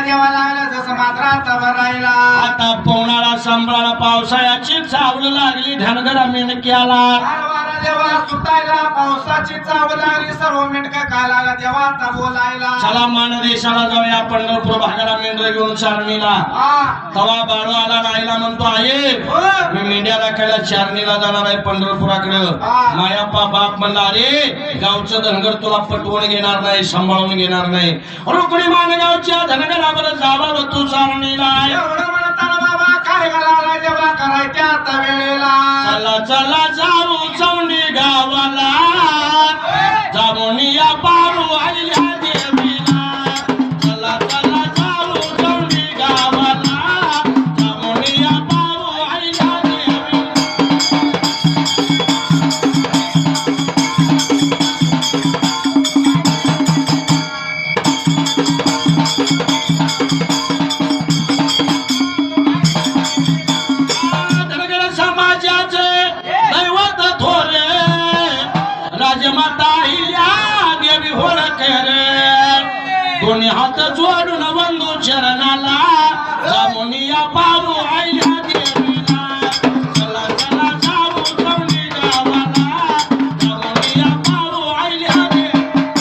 देवा लागला जसं मात्रात भरायला आता पवनाला सांभाळा पावसाळ्याची चावल लागली धनगरा मेंढक्याला वारा देवा सुटायला पावसाची चाव लागली सर्व मेंढका काय लागला देवा आता बोलायला चला मानदेशाला जाऊया पंढरपूर भागाला मेंढर घेऊन चारणीला तवा बाळू आला राहिला म्हणतो आहे मी मेंढ्याला खायला चारणीला जाणार आहे पंढरपुराकडं मायाप्पा बाप म्हणला अरे गावचं धनगर तुला पटवून घेणार नाही सांभाळून घेणार नाही रुकडी मानगावच्या धनगरावर जावा तू चारणीला एवढं म्हणताना बाबा काय घालायला देवा करायच्या आता वेळेला चला चला जाऊ चौंडी गावाला जामुनिया पारू आईल्या देवीला चला चला जाऊ चौंडी गावाला जामुनिया पारू आईल्या देवीला धनगर समाजाचे दैवत थोरे राजमाता अहिल्या देवी होळके रे दोन्ही हात जोडून बंधू चरणाला जामुनिया पारू आईल्या देवीला चला चला जाऊ चौंडी गावाला जामुनिया पारू आईल्या देवीला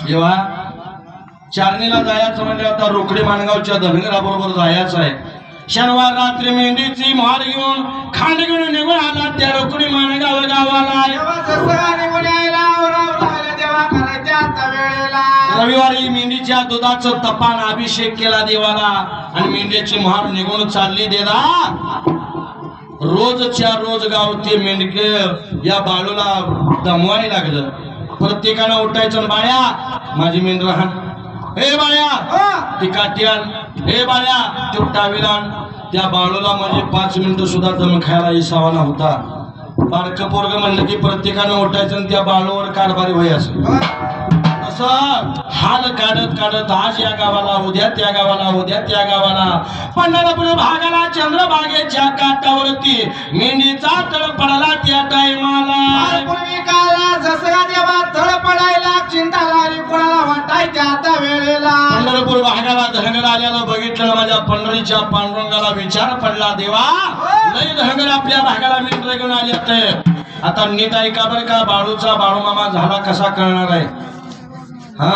जेव्हा चारणीला जायचं म्हणजे आता रोकडी माणगावच्या धनगराबरोबर जायचं आहे शनिवार रात्री मेंढीची महार घेऊन खांड घेऊन निघून आला त्या रोकडी माणगाव गावाला देवा जसं निघून यायला आवरावं लागलं देवा करायच्या आता वेळेला रविवारी मेंढीच्या दुधाचं तपान अभिषेक केला देवाला आणि मेंढ्याची महार निघून चालली देदा रोजच्या रोज गाव ते मेंढके या बाळूला दमवाय लागलं प्रत्येकानं उठायचं बाळ्या माझी मेंढर हाण हे बाळ्या ती काठी आण हे बाळ्या ते टावीलान त्या बाळूला म्हणजे 5 मिनिटं सुद्धा दम खायला इसावा नव्हता बारकं पोरग म्हणलं की प्रत्येकानं उठायचं आणि त्या बाळूवर कारभारी व्हायचं असं हाल काढत काढत आज या गावाला उद्या त्या गावाला उद्या त्या गावाला पंढरपूर भागाला चंद्रभागेच्या काठावरती मेंढीचा तळ पडला त्या टायमाला पूर्वी काला जसं देवा तळ पडायला चिंता लागली कोणाला वाटायच्या आता वेळेला पंढरपूर भागाला धनगर आल्याला बघितलं माझ्या पंढरीच्या पांडुरंगाला विचार पडला देवा लई धनगर आपल्या भागाला मेंढर घेऊन आले ते आता नीट ऐका बरं का बाळूचा बाळूमामा झाला कसा कळणार आहे हा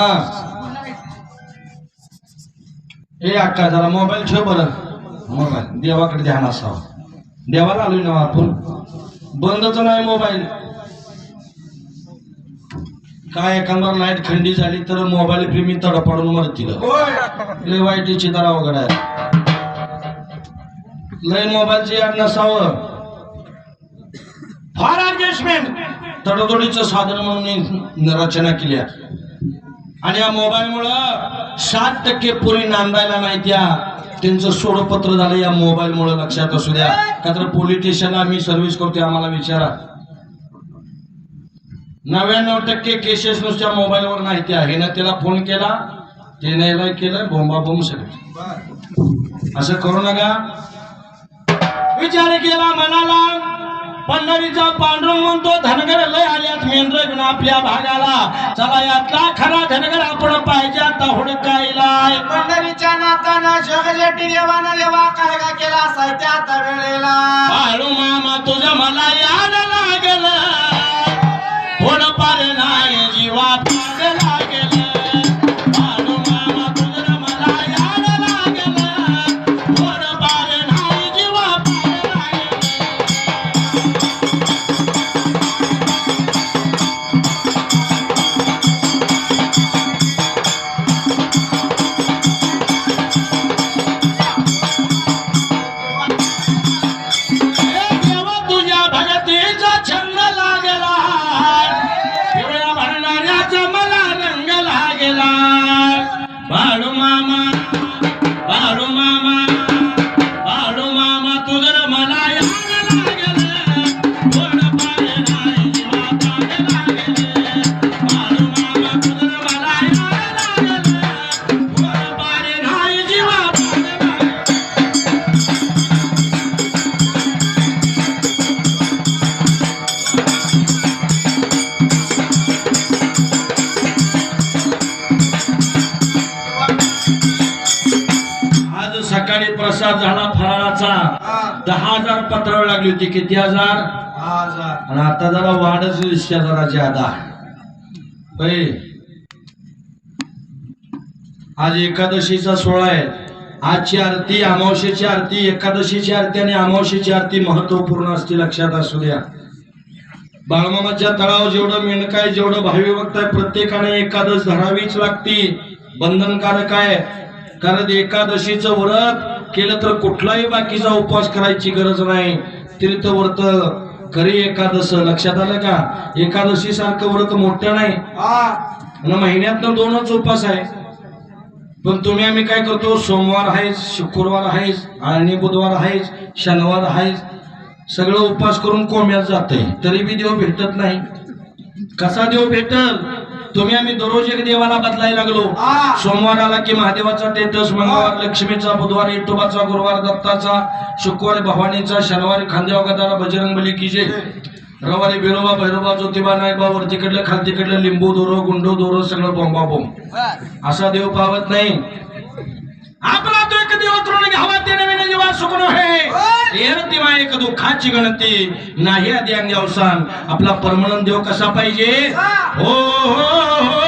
ए अक्का जरा मोबाईल ठेव बरं मोबाईल देवाकडे ध्यान असावं देवाला आलोय ना आपण बंदच नाही मोबाईल काय एखादा लाईट खंडी झाली तर मोबाईल प्रेमी तडपडून मरतील लय वाईटीची तर अवघड आहे लय मोबाईलची याड नसावं फार ऍडजस्टमेंट तडजोडीचं साधन म्हणून रचना केली आणि या मोबाईल मुळे 60% पुरी नांदायला नाही त्या त्यांचं सोडपत्र झालं या मोबाईल मुळे लक्षात असू द्या का तर पोलीस स्टेशनला मी सर्व्हिस करतोय आम्हाला विचारा 99% केसेस नुसत्या मोबाईलवर नाही त्या हे ना त्याला फोन केला ते नाही केलं बोंबाबोंब सगळं असं करू नका विचार केला मनाला पंढरीचा पांडुरंग म्हणतो धनगर लय आल्यात मेंढर घेऊन आपल्या भागाला चला यातला खरा धनगर आपण पाहिजे आता हुडकायला पंढरीच्या नाताना जगजेटी देवाना देवा काय का केला असायच्या आता वेळेला बाळू मामा तुझं मला याद लागलं थोडंफार नाही जीवात लागलं बाळू मामा तुझं मला याद लागलं थोडंफार नाही जीवात देवा तुझ्या भगतीचा छंद लागे सकाळी प्रसाद झाला फराळाचा हा. 10,000 पत्र लागली होती. किती हजार? 10,000. आणि आता जरा वाढच दिसते जरा ज्यादा. होय. आज एकादशीचा सोहळा आहे. आजची आरती, अमावस्येची आरती, एकादशीची आरती आणि अमावस्येची आरती महत्वपूर्ण असते, लक्षात असू द्या. बाळमामाच्या तळावर जेवढं मेंढक आहे, जेवढं भावी भक्त आहे, प्रत्येकाने एकादश धरावीच लागती. बंधनकारक आहे. कारण एकादशीचं व्रत केलं तर कुठलाही बाकीचा उपवास करायची गरज नाही. तीर्थव्रत खरी एकादश. लक्षात आलं का? एकादशी सारखं व्रत मोठं नाही. आणि महिन्यातनं 2च उपवास आहे. पण तुम्ही आम्ही काय करतो, सोमवार आहेच, शुक्रवार आहेच, आणि बुधवार आहेच, शनिवार आहेच, सगळं उपवास करून कोम्यात जाते. तरी बी देव भेटत नाही. कसा देव भेटल? तुम्ही आम्ही दररोज एक देवाला बदलायला लागलो. सोमवार आला की महादेवाचा टेटस, मंगळवार लक्ष्मीचा, बुधवार विठोबाचा, गुरुवार दत्ताचा, शुक्रवारी भवानीचा, शनिवारी खांदेवा गदाला बजरंगबली की जय, रविवारी बिरोबा, भैरोबा, ज्योतिबा, नायबा, वरतीकडलं खालतीकडलं लिंबू दोरो, गुंडो दोरो, सगळं बोंबा बोंब. असा देव पावत नाही. आपला तो एक देव तृण घ्यावा ते नवीन जीवा सुखन आहे. एरतिमा एक दुःखाची गणती नाही आधी अंगी अवसान. आपला परमनंत देव कसा पाहिजे? हो हो हो